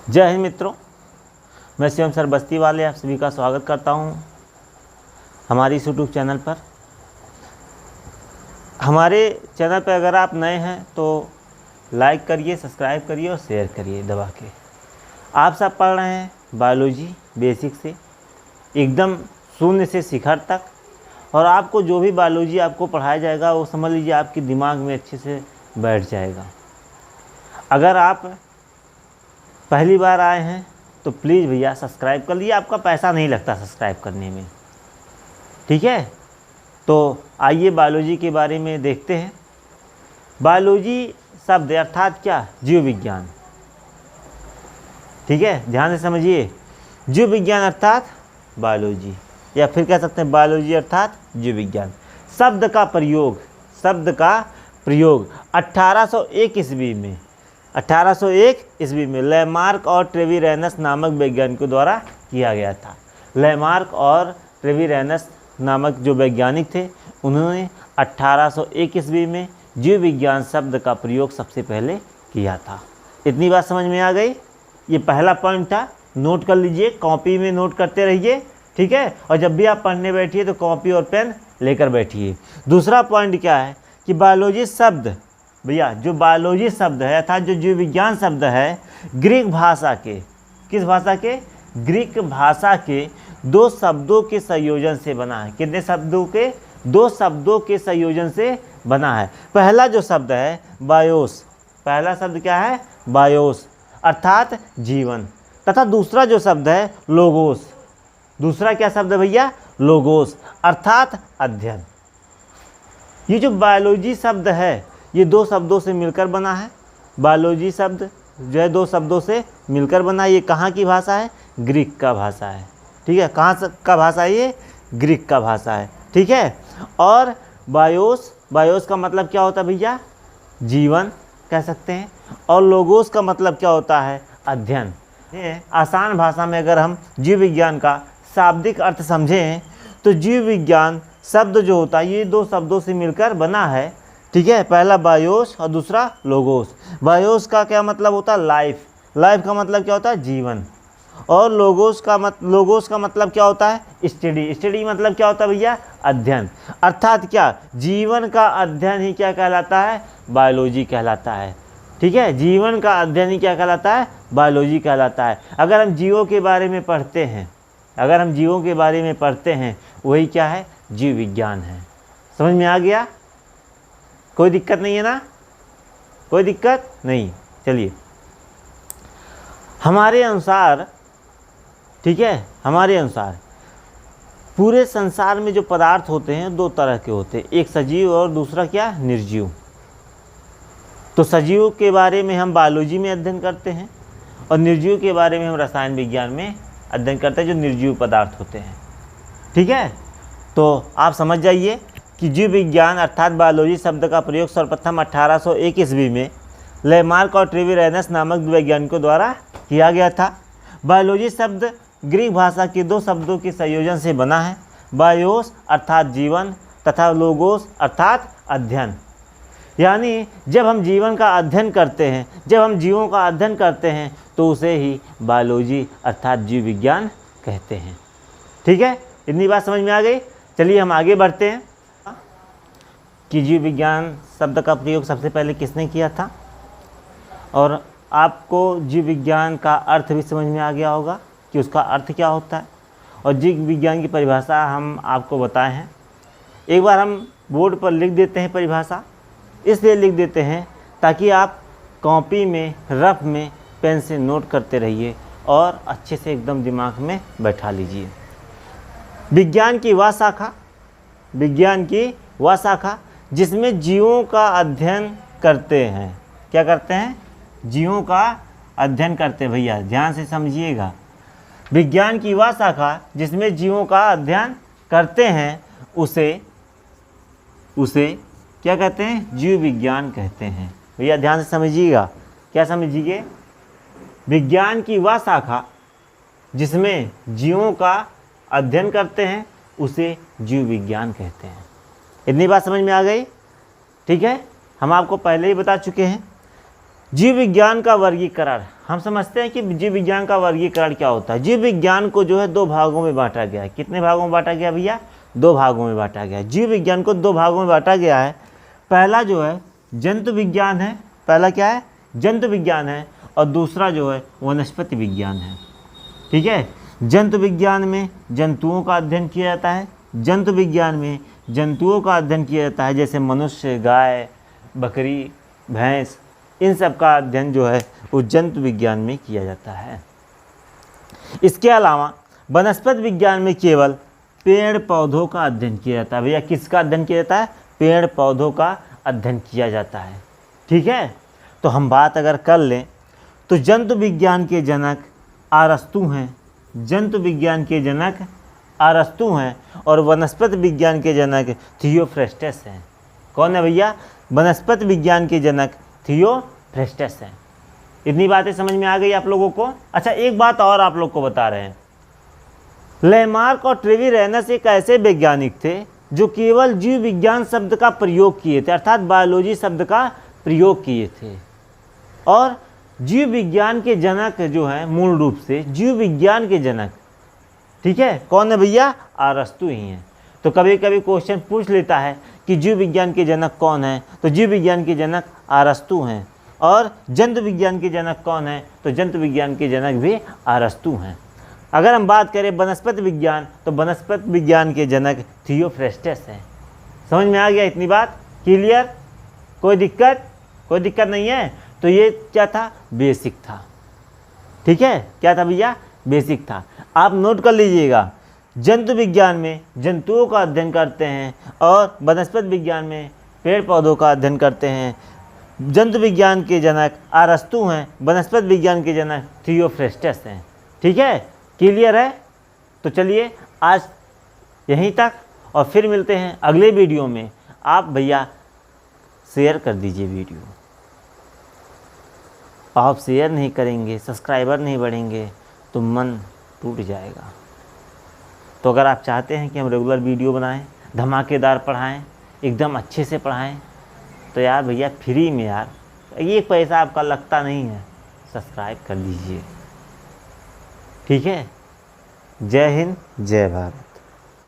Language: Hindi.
जय हिंद मित्रों, मैं शिवम सर बस्ती वाले आप सभी का स्वागत करता हूं हमारी इस यूट्यूब चैनल पर। हमारे चैनल पर अगर आप नए हैं तो लाइक करिए, सब्सक्राइब करिए और शेयर करिए दबा के। आप सब पढ़ रहे हैं बायोलॉजी बेसिक से एकदम शून्य से शिखर तक, और आपको जो भी बायोलॉजी आपको पढ़ाया जाएगा वो समझ लीजिए आपके दिमाग में अच्छे से बैठ जाएगा। अगर आप पहली बार आए हैं तो प्लीज़ भैया सब्सक्राइब कर लीजिए, आपका पैसा नहीं लगता सब्सक्राइब करने में, ठीक है। तो आइए बायोलॉजी के बारे में देखते हैं। बायोलॉजी शब्द अर्थात क्या? जीव विज्ञान, ठीक है, ध्यान से समझिए। जीव विज्ञान अर्थात बायोलॉजी, या फिर कह सकते हैं बायोलॉजी अर्थात जीव विज्ञान। शब्द का प्रयोग 1801 ईस्वी में लैमार्क और ट्रेविरेनस नामक वैज्ञानिकों द्वारा किया गया था। लैमार्क और ट्रेविरेनस नामक जो वैज्ञानिक थे उन्होंने 1801 ईस्वी में जीव विज्ञान शब्द का प्रयोग सबसे पहले किया था। इतनी बात समझ में आ गई? ये पहला पॉइंट था, नोट कर लीजिए, कॉपी में नोट करते रहिए, ठीक है। और जब भी आप पढ़ने बैठिए तो कॉपी और पेन लेकर बैठिए। दूसरा पॉइंट क्या है कि बायोलॉजी शब्द, भैया जो बायोलॉजी शब्द है अर्थात जो जीव विज्ञान शब्द है, ग्रीक भाषा के, किस भाषा के? ग्रीक भाषा के दो शब्दों के संयोजन से बना है। कितने शब्दों के? दो शब्दों के संयोजन से बना है। पहला जो शब्द है बायोस, पहला शब्द क्या है? बायोस अर्थात जीवन, तथा दूसरा जो शब्द है लोगोस। दूसरा क्या शब्द है भैया? लोगोस अर्थात अध्ययन। ये जो बायोलॉजी शब्द है ये दो शब्दों से मिलकर बना है। बायोलॉजी शब्द जो है दो शब्दों से मिलकर बना है। ये कहाँ की भाषा है? ग्रीक का भाषा है, ठीक है। कहाँ का भाषा है ये? ग्रीक का भाषा है, ठीक है। और बायोस का मतलब क्या होता है भैया? जीवन कह सकते हैं। और लोगोस का मतलब क्या होता है? अध्ययन। आसान भाषा में अगर हम जीव विज्ञान का शाब्दिक अर्थ समझें तो जीव विज्ञान शब्द जो होता है ये दो शब्दों से मिलकर बना है, ठीक है। पहला बायोस और दूसरा लोगोस। बायोस का क्या मतलब होता है? लाइफ। लाइफ का मतलब क्या होता है? जीवन। और लोगोस का मतलब क्या होता है? स्टडी। स्टडी मतलब क्या होता है भैया? अध्ययन। अर्थात क्या? जीवन का अध्ययन ही क्या कहलाता है? बायोलॉजी कहलाता है, ठीक है। जीवन का अध्ययन ही क्या कहलाता है? बायोलॉजी कहलाता है। अगर हम जीवों के बारे में पढ़ते हैं, वही क्या है? जीव विज्ञान है। समझ में आ गया? कोई दिक्कत नहीं है ना? कोई दिक्कत नहीं। चलिए, हमारे अनुसार, ठीक है, हमारे अनुसार पूरे संसार में जो पदार्थ होते हैं दो तरह के होते हैं, एक सजीव और दूसरा क्या? निर्जीव। तो सजीव के बारे में हम बायोलॉजी में अध्ययन करते हैं और निर्जीव के बारे में हम रसायन विज्ञान में अध्ययन करते हैं, जो निर्जीव पदार्थ होते हैं, ठीक है। तो आप समझ जाइए कि जीव विज्ञान अर्थात बायोलॉजी शब्द का प्रयोग सर्वप्रथम 1801 ईस्वी में लैमार्क और ट्रेविरेनस नामक वैज्ञानिकों द्वारा किया गया था। बायोलॉजी शब्द ग्रीक भाषा के दो शब्दों के संयोजन से बना है, बायोस अर्थात जीवन तथा लोगोस अर्थात अध्ययन। यानी जब हम जीवन का अध्ययन करते हैं, जब हम जीवों का अध्ययन करते हैं तो उसे ही बायोलॉजी अर्थात जीव विज्ञान कहते हैं, ठीक है। इतनी बात समझ में आ गई? चलिए हम आगे बढ़ते हैं कि जीव विज्ञान शब्द का प्रयोग सबसे पहले किसने किया था, और आपको जीव विज्ञान का अर्थ भी समझ में आ गया होगा कि उसका अर्थ क्या होता है। और जीव विज्ञान की परिभाषा हम आपको बताए हैं। एक बार हम बोर्ड पर लिख देते हैं परिभाषा, इसलिए लिख देते हैं ताकि आप कॉपी में रफ में पेन से नोट करते रहिए और अच्छे से एकदम दिमाग में बैठा लीजिए। विज्ञान की वह शाखा जिसमें जीवों का अध्ययन करते हैं। क्या करते हैं? जीवों का अध्ययन करते हैं। भैया ध्यान से समझिएगा, विज्ञान की वह शाखा जिसमें जीवों का अध्ययन करते हैं उसे क्या कहते हैं? जीव विज्ञान कहते हैं। भैया ध्यान से समझिएगा, क्या समझिए? विज्ञान की वह शाखा जिसमें जीवों का अध्ययन करते हैं उसे जीव विज्ञान कहते हैं। इतनी बात समझ में आ गई? ठीक है, हम आपको पहले ही बता चुके हैं जीव विज्ञान का वर्गीकरण, हम समझते हैं कि जीव विज्ञान का वर्गीकरण क्या होता है। जीव विज्ञान को जो है 2 भागों में बांटा गया है। कितने भागों में बांटा गया भैया? 2 भागों में बांटा गया है। जीव विज्ञान को 2 भागों में बांटा गया है। पहला जो है जंतु विज्ञान है, पहला क्या है? जंतु विज्ञान है, और दूसरा जो है वनस्पति विज्ञान है। ठीक है, जंतु विज्ञान में जंतुओं का अध्ययन किया जाता है। जंतु विज्ञान में जंतुओं का अध्ययन किया जाता है, जैसे मनुष्य, गाय, बकरी, भैंस, इन सब का अध्ययन जो है वो जंतु विज्ञान में किया जाता है। इसके अलावा वनस्पति विज्ञान में केवल पेड़ पौधों का अध्ययन किया जाता है। भैया किसका अध्ययन किया जाता है? पेड़ पौधों का अध्ययन किया जाता है। ठीक है, तो हम बात अगर कर लें तो जंतु विज्ञान के जनक अरस्तु हैं। जंतु विज्ञान के जनक अरस्तु हैं और वनस्पति विज्ञान के जनक थियोफ्रेस्टस हैं। कौन है भैया? वनस्पति विज्ञान के जनक थियोफ्रेस्टस हैं। इतनी बातें समझ में आ गई आप लोगों को? अच्छा, एक बात और आप लोग को बता रहे हैं। लेमार्क और ट्रेविरेनस एक ऐसे वैज्ञानिक थे जो केवल जीव विज्ञान शब्द का प्रयोग किए थे, अर्थात बायोलॉजी शब्द का प्रयोग किए थे। और जीव विज्ञान के जनक जो हैं, मूल रूप से जीव विज्ञान के जनक, ठीक है, कौन है भैया? अरस्तु ही हैं। तो कभी कभी क्वेश्चन पूछ लेता है कि जीव विज्ञान के जनक कौन है, तो जीव विज्ञान के जनक अरस्तु हैं। और जंतु विज्ञान के जनक कौन है, तो जंतु विज्ञान के जनक भी अरस्तु हैं। अगर हम बात करें वनस्पति विज्ञान, तो वनस्पति विज्ञान के जनक थियोफ्रेस्टस हैं। समझ में आ गया इतनी बात? क्लियर? कोई दिक्कत? कोई दिक्कत नहीं है? तो ये क्या था? बेसिक था। ठीक है, क्या था भैया? बेसिक था। आप नोट कर लीजिएगा, जंतु विज्ञान में जंतुओं का अध्ययन करते हैं और वनस्पति विज्ञान में पेड़ पौधों का अध्ययन करते हैं। जंतु विज्ञान के जनक अरस्तु हैं, वनस्पति विज्ञान के जनक थियोफ्रेस्टस हैं। ठीक है, क्लियर है? तो चलिए आज यहीं तक, और फिर मिलते हैं अगले वीडियो में। आप भैया शेयर कर दीजिए वीडियो। आप शेयर नहीं करेंगे, सब्सक्राइबर नहीं बढ़ेंगे तो मन टूट जाएगा। तो अगर आप चाहते हैं कि हम रेगुलर वीडियो बनाएं, धमाकेदार पढ़ाएं, एकदम अच्छे से पढ़ाएं, तो यार भैया फ्री में, यार ये पैसा आपका लगता नहीं है, सब्सक्राइब कर दीजिए। ठीक है, जय हिंद, जय भारत।